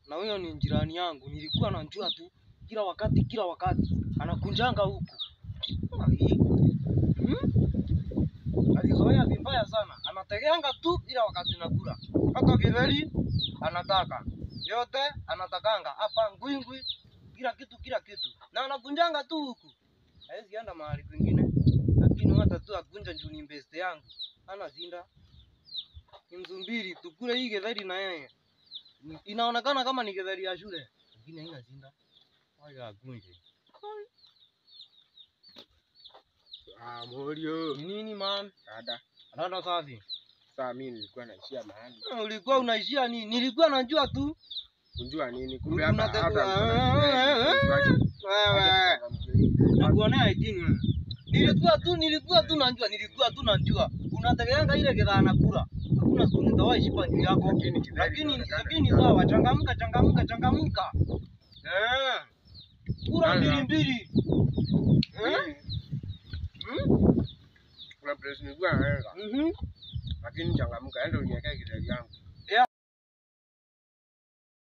Na huyo ni jirani yangu, nilikuwa najua tu kila wakati anakunjanga huku. Alizoea vibaya sana, anategeanga tu ila wakati nakula. Hata githeri anataka, yote anatakanga hapa, ngwingwi, kila kitu. Na anakunjanga tu huku. Hawezi enda mahali kwingine. Lakini hata tu akunja juu ni best yangu. Hana zinda. Ni mzumbiri, tukule hii githeri na yeye. Inaonekana kama ni githeri ya shule, lakini haina zinda. Waya akunje. Morio. Ni nini man? Dada safi. Sasa mimi nilikuwa naishia mahali. Ulikuwa unaishia nini? Nilikuwa najua tu. Unjua nini? Kumbe hata wewe. Nakuonea idini. Nilikuwa tu najua. Unategeanga ile gedha anakula. Hakuna siku nitawahi shiba juu yako. Lakini sawa, changamka. Kula mbili. Kuna place nilikuwa naenda. Lakini changamka, enda uniwekee githeri yangu.